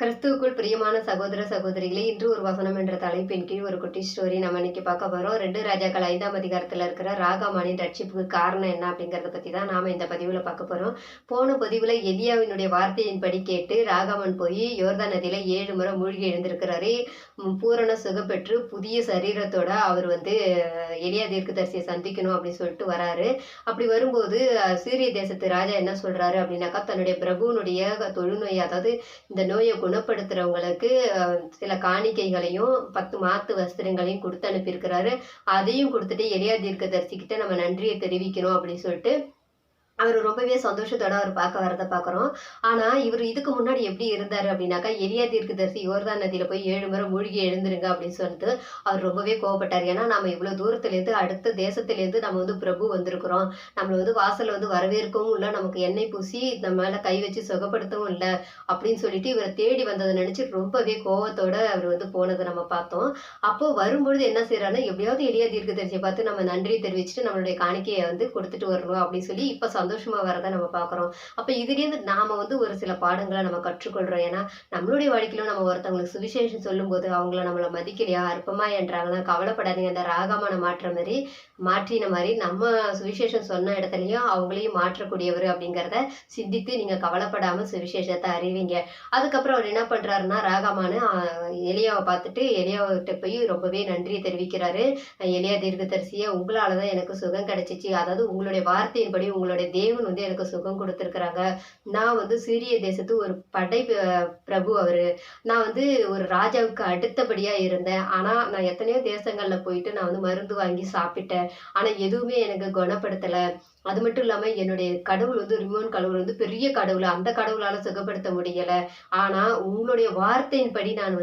கிறிஸ்துவுக்குள் பிரியமான சகோதர சகோதரிகளே, இன்று ஒரு வசனம் என்ற தலைப்பின் கீழ் ஒரு குட்டி ஸ்டோரி நம்ம இன்னைக்கு பார்க்க போறோம். 2 ராஜாக்கள் 5ஆம் அதிகாரத்துல இருக்கிற ராகாமானின் ரட்சிப்புக்கு காரணம் என்ன அப்படிங்கறத பத்தி தான் நாம இந்த பதிவுல பார்க்க போறோம். போன பதிவுல எலியாவினுடைய வார்த்தையின்படி கேட்டு ராகாமன் போய் யோர்தான் நதியில 7 முறை மூழ்கி எழுந்திருக்கிறாரு. பூரண சுகம் பெற்று புதிய சரீரத்தோட அவர் எலியா தீர்க்கதரிசியை சந்திக்கணும் அப்படின்னு சொல்லிட்டு வராரு. அப்படி வரும்போது சீரிய தேசத்து ராஜா என்ன சொல்றாரு அப்படின்னாக்கா, தன்னுடைய பிரபுனுடைய தொழுநோய், அதாவது இந்த நோயை குணப்படுத்துறவங்களுக்கு சில காணிக்கைகளையும் 10 மாத்து வஸ்திரங்களையும் கொடுத்து அனுப்பியிருக்கிறாரு. அதையும் கொடுத்துட்டு எலியா தீர்க்கதரிசிக்கிட்ட நம்ம நன்றியை தெரிவிக்கணும் அப்படின்னு சொல்லிட்டு அவர் ரொம்பவே சந்தோஷத்தோட அவர் பார்க்க வரதை பார்க்குறோம். ஆனா இவர் இதுக்கு முன்னாடி எப்படி இருந்தாரு அப்படின்னாக்கா, எலியா தீர்க்கதரிசி யோர்தான் நதியில போய் 7 முறை மூழ்கி எழுந்துருங்க அப்படின்னு சொல்லிட்டு அவர் ரொம்பவே கோவப்பட்டார். ஏன்னா நம்ம இவ்வளவு தூரத்துலேருந்து அடுத்த தேசத்துலேருந்து நம்ம பிரபு வந்திருக்கிறோம், நம்மள வாசல்ல வரவேற்கவும் இல்லை, நமக்கு எண்ணெய் பூசி நம்ம மேல கை வச்சு சுகப்படுத்தவும் இல்லை அப்படின்னு சொல்லிட்டு இவரை தேடி வந்ததை நினைச்சு ரொம்பவே கோவத்தோட அவர் போனதை நம்ம பார்த்தோம். அப்போ வரும்பொழுது என்ன செய்யறாருன்னா, எப்படியாவது எலியா தீர்க்கதரிசியை பார்த்து நம்ம நன்றியை தெரிவிச்சுட்டு நம்மளுடைய காணிக்கையை கொடுத்துட்டு வரணும் அப்படின்னு சொல்லி இப்ப சந்தோஷமா வரதை நம்ம பாக்குறோம். அப்ப இதுலேருந்து நாம ஒரு சில பாடங்களை நம்ம கற்றுக்கொள்றோம். ஏன்னா நம்மளுடைய வாழ்க்கையிலும் நம்ம ஒருத்தவங்களுக்கு சுவிசேஷம் சொல்லும் போது அவங்கள நம்மள மதிக்கலையா, அற்பமா என்றாங்கன்னா கவலைப்படாதீங்க. அந்த ராகமான மாற்றின மாதிரி நம்ம சுவிசேஷம் சொன்ன இடத்துலயும் அவங்களையும் மாற்றக்கூடியவர் அப்படிங்கிறத சிந்தித்து நீங்க கவலைப்படாம சுவிசேஷத்தை அறிவிங்க. அதுக்கப்புறம் அவர் என்ன பண்றாருன்னா, ராகமான எலியாவை பார்த்துட்டு எலியாவிட்ட போய் ரொம்பவே நன்றியை தெரிவிக்கிறாரு. எலியா தீர்க்கதரிசியே, உங்களாலதான் எனக்கு சுகம் கிடைச்சிச்சு, அதாவது உங்களுடைய வார்த்தையின்படி உங்களுடைய தேவன் எனக்கு சுகம் கொடுத்திருக்கிறாங்க. நான் சீரிய தேசத்து ஒரு படை பிரபு. நான் ஒரு ராஜாவுக்கு அடுத்தபடியா இருந்தேன். ஆனா நான் எத்தனையோ தேசங்கள்ல போயிட்டு நான் மருந்து வாங்கி சாப்பிட்டேன். ஆனா எதுவுமே எனக்கு குணப்படுத்தல. அது மட்டும் இல்லாம என்னுடைய கடவுள் ரிமோன் கடவுள் பெரிய கடவுள், அந்த கடவுளால சுகப்படுத்த முடியல. ஆனா உங்களுடைய வார்த்தையின்படி நான்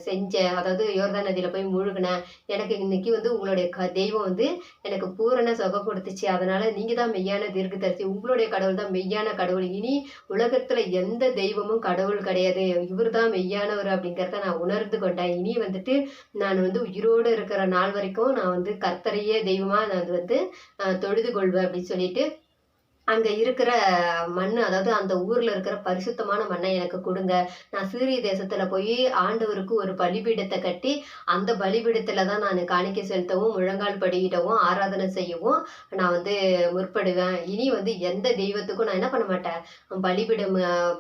செஞ்சேன், அதாவது யோர்தான் நதியில போய் மூழ்கினேன். எனக்கு இன்னைக்கு உங்களுடைய தெய்வம் எனக்கு பூரண சுகம் கொடுத்துச்சு. அதனால நீங்க தான் மெய்யான தீர்க்கதரிசி, உங்களுடைய கடவுள் தான் மெய்யான கடவுள். இனி உலகத்துல எந்த தெய்வமும் கடவுள் கிடையாது, இவர் தான் மெய்யானவர் அப்படிங்கிறத நான் உணர்ந்து கொண்டேன். இனி நான் உயிரோடு இருக்கிற நாள் வரைக்கும் நான் கர்த்தரையே தெய்வமா நான் தொழுது கொள்வேன் அப்படின்னு சொல்லிட்டு அங்க இருக்கிற மண்ணு, அதாவது அந்த ஊர்ல இருக்கிற பரிசுத்தமான மண்ணை எனக்கு கொடுங்க. நான் சீரிய தேசத்துல போய் ஆண்டவருக்கு ஒரு பலிபீடத்தை கட்டி அந்த பலிபீடத்துலதான் நான் காணிக்கை செலுத்தவும் முழங்கால் படியிடவும் ஆராதனை செய்யவும் நான் முற்படுவேன். இனி எந்த தெய்வத்துக்கும் நான் என்ன பண்ண மாட்டேன்,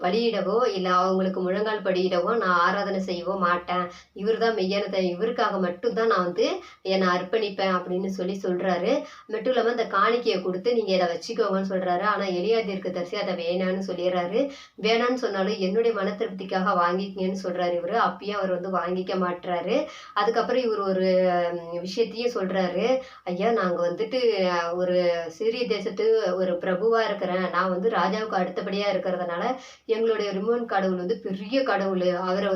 பலியிடவோ இல்லை அவங்களுக்கு முழங்கால் படியிடவோ நான் ஆராதனை செய்யவோ மாட்டேன். இவர் தான் மெய்யான, இவருக்காக மட்டும்தான் நான் என்னை அர்ப்பணிப்பேன் அப்படின்னு சொல்றாரு. மட்டும் இல்லாம அந்த காணிக்கையை கொடுத்து நீங்க இதை வச்சுக்கோங்கன்னு சொல்றாரு. ஆனா எலியா தீர்க்கதரிசி அதை வேணான்னு சொல்லிடுறாரு. வேணான்னு சொன்னாலும் என்னுடைய மன திருப்திக்காக வாங்கிக்கங்கன்னு சொல்றாரு இவரு. அப்பயும் அவர் வாங்கிக்க மாட்டுறாரு. அதுக்கப்புறம் இவர் ஒரு விஷயத்தையும் சொல்றாரு. ஐயா, நாங்க ஒரு சீரிய தேசத்து ஒரு பிரபுவா இருக்கிறேன். நான் ராஜாவுக்கு அடுத்தபடியா இருக்கிறதுனால எங்களுடைய ரிமோன் கடவுள் பெரிய கடவுள். அவரை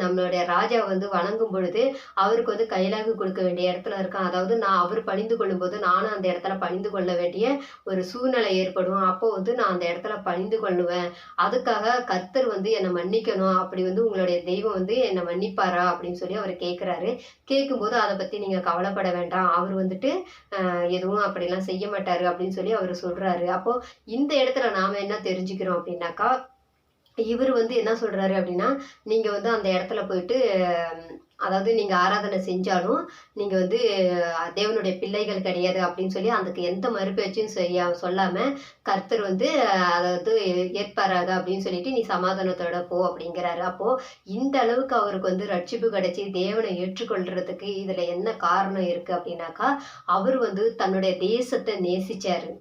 நம்மளுடைய ராஜா வணங்கும் பொழுது அவருக்கு கைலாகு கொடுக்க வேண்டிய இடத்துல இருக்கான். அதாவது நான் அவர் பணிந்து கொள்ளும் போது நானும் அந்த இடத்துல பணிந்து கொள்ள வேண்டிய ஒரு சூழ்நிலை ஏற்படும். அப்போ நான் அந்த இடத்துல பணிந்து கொள்ளுவேன். அதுக்காக கர்த்தர் என்னை மன்னிக்கணும். அப்படி உங்களுடைய தெய்வம் என்னை மன்னிப்பாரா அப்படின்னு சொல்லி அவர் கேட்கிறாரு. கேட்கும்போது அதை பத்தி நீங்க கவலைப்பட வேண்டாம், அவர் எதுவும் அப்படிலாம் செய்ய மாட்டாரு அப்படின்னு சொல்லி அவர் சொல்றாரு. அப்போ இந்த இடத்துல நாம என்ன தெரிஞ்சுக்கிறோம் அப்படின்னாக்கா, இவர் என்ன சொல்றாரு அப்படின்னா, நீங்க அந்த இடத்துல போயிட்டு, அதாவது நீங்க ஆராதனை செஞ்சாலும் நீங்க தேவனுடைய பிள்ளைகள் கிடையாது அப்படின்னு சொல்லி அதுக்கு எந்த மறுபேச்சும் சொல்லாம கர்த்தர் அதாவது ஏற்பாராக அப்படின்னு சொல்லிட்டு நீ சமாதானத்தோட போ அப்படிங்கிறாரு. அப்போ இந்த அளவுக்கு அவருக்கு ரட்சிப்பு கிடைச்சி தேவனை ஏற்றுக்கொள்றதுக்கு இதுல என்ன காரணம் இருக்கு அப்படின்னாக்கா, அவர் தன்னுடைய தேசத்தை நேசிச்சாரு.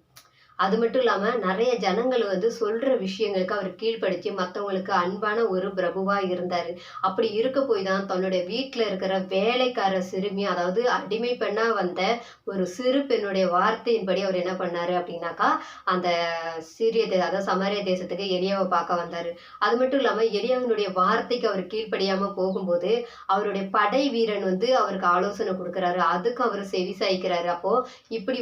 அது மட்டும் இல்லாம நிறைய ஜனங்கள் சொல்ற விஷயங்களுக்கு அவர் கீழ்ப்படுத்தி மற்றவங்களுக்கு அன்பான ஒரு பிரபுவா இருந்தாரு. அப்படி இருக்க போய் தான் தன்னுடைய வீட்டுல இருக்கிற வேலைக்கார சிறுமி, அதாவது அடிமை பெண்ணா வந்த ஒரு சிறு பெண்ணுடைய வார்த்தையின்படி அவர் என்ன பண்ணாரு அப்படின்னாக்கா, அந்த அதாவது சமாரிய தேசத்துக்கு எலியாவை பார்க்க வந்தாரு. அது மட்டும் இல்லாம எலியாவினுடைய வார்த்தைக்கு அவர் கீழ்ப்படியாம போகும்போது அவருடைய படை வீரன் அவருக்கு ஆலோசனை கொடுக்கிறாரு. அதுக்கு அவர் செவி சாய்க்கிறாரு. அப்போ இப்படி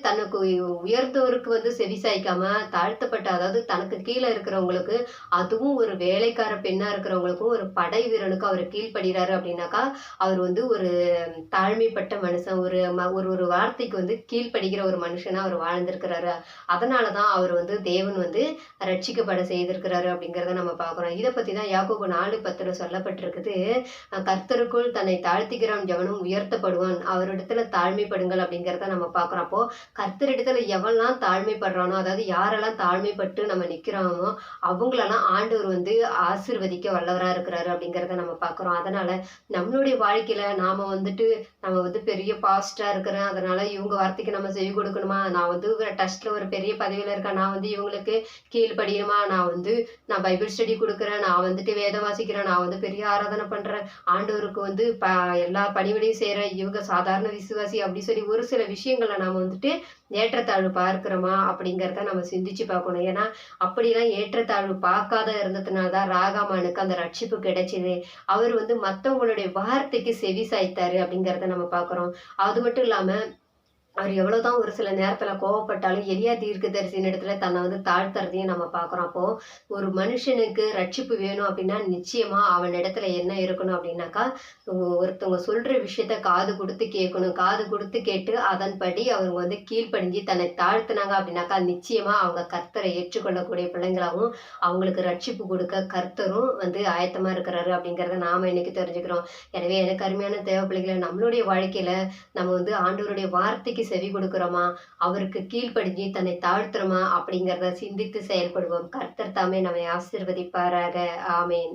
தனக்கு உயர்ந்தவருக்கு சொல்றது செவிசாய்க்காம தாழ்த்தப்பட்ட, அதாவது தனக்கு கீழ இருக்கிறவங்களுக்கு, அதுவும் ஒரு வேலைக்கார பெண்ணா இருக்கிறவங்களுக்கும், ஒரு படை வீரனுக்கும் அவர் கீழ்ப்படிறாரு அப்படின்னாக்கா, அவர் வந்து ஒரு தாழ்மைப்பட்ட மனுஷன். ஒரு ஒரு வார்த்தைக்கு வந்து கீழ்ப்படிகிற ஒரு மனுஷனா அவர் வாழ்ந்திருக்கிறாரு. அதனால தான் அவர் வந்து தேவன் வந்து ரட்சிக்கப்பட செய்திருக்கிறாரு அப்படிங்கிறத நம்ம பார்க்குறோம். இத பத்தி தான் யாக்கோபு 4:10 சொல்லப்பட்டிருக்குது. கர்த்தருக்குள் தன்னை தாழ்த்துகிறவன் எவனும் உயர்த்தப்படுவான். அவரிடத்துல தாழ்மைப்படுங்கள் அப்படிங்கிறத நம்ம பார்க்குறோம். அப்போ கர்த்தரிடத்துல எவன்லாம் தாழ்மைப்படுறானோ, அதாவது யாரெல்லாம் தாழ்மைப்பட்டு நம்ம நிக்கிறோமோ, அவங்களெல்லாம் ஆண்டவர் வந்து ஆசீர்வதிக்க வல்லவரா இருக்கிறாரு அப்படிங்கிறத நம்ம பார்க்குறோம். அதனால நம்மளுடைய வாழ்க்கையில நம்ம வந்து பெரிய பாஸ்டா இருக்கிறேன். அதனால இவங்க வார்த்தைக்கு நம்ம செவி கொடுக்கணுமா? நான் வந்து ட்ரஸ்ட்ல ஒரு பெரிய பதவியில இருக்கேன். நான் வந்து இவங்களுக்கு கீழ்ப்படியணுமா? நான் பைபிள் ஸ்டடி குடுக்குறேன். நான் வந்துட்டு வேதம் வாசிக்கிறேன். நான் வந்து பெரிய ஆராதனை பண்றேன். ஆண்டவருக்கு வந்து எல்லா பணிவிடையும் செய்றேன். இவங்க சாதாரண விசுவாசி அப்படி சொல்லி ஒரு சில விஷயங்கள நாம வந்துட்டு ஏற்றத்தாழ்வு பார்க்கிறோமா? அப்படிங்கிறத நம்ம சிந்திச்சு பார்க்கணும். ஏன்னா, அப்படிலாம் ஏற்றத்தாழ்வு பார்க்காத இருந்ததுனால தான் ராகாமானுக்கு அந்த ரட்சிப்பு கிடைச்சது. அவர் வந்து மத்தவங்களுடைய வார்த்தைக்கு செவி சாய்த்தாரு அப்படிங்கிறத நம்ம பார்க்கிறோம். அது மட்டும் இல்லாம அவர் எவ்வளவுதான் ஒரு சில நேரத்துல கோவப்பட்டாலும் எலியா தீர்க்கதரிசியின் இடத்துல தன்னை வந்து தாழ்த்துறதையும் நம்ம பார்க்கிறோம். அப்போ ஒரு மனுஷனுக்கு ரட்சிப்பு வேணும் அப்படின்னா நிச்சயமா அவன் இடத்துல என்ன இருக்கணும் அப்படின்னாக்கா, ஒருத்தவங்க சொல்ற விஷயத்த காது கொடுத்து கேட்கணும். காது கொடுத்து கேட்டு அதன்படி அவங்க வந்து கீழ்ப்படிஞ்சு தன்னை தாழ்த்துனாங்க அப்படின்னாக்கா, நிச்சயமா அவங்க கர்த்தரை ஏற்றுக்கொள்ளக்கூடிய பிள்ளைங்களாகவும், அவங்களுக்கு ரட்சிப்பு கொடுக்க கர்த்தரும் வந்து ஆயத்தமா இருக்கிறாரு அப்படிங்கிறத நாம இன்னைக்கு தெரிஞ்சுக்கிறோம். எனவே எனக்கு அருமையான தேவ பிள்ளைகளை, நம்மளுடைய வாழ்க்கையில நம்ம வந்து ஆண்டவருடைய வார்த்தைக்கு செவி கொடுக்கிறோமா? அவருக்கு கீழ்ப்படிஞ்சு தன்னை தாழ்த்துறோமா? அப்படிங்கிறத சிந்தித்து செயல்படுவோம். கர்த்தர் தாமே நம்மை ஆசீர்வதிப்பாராக. ஆமென்.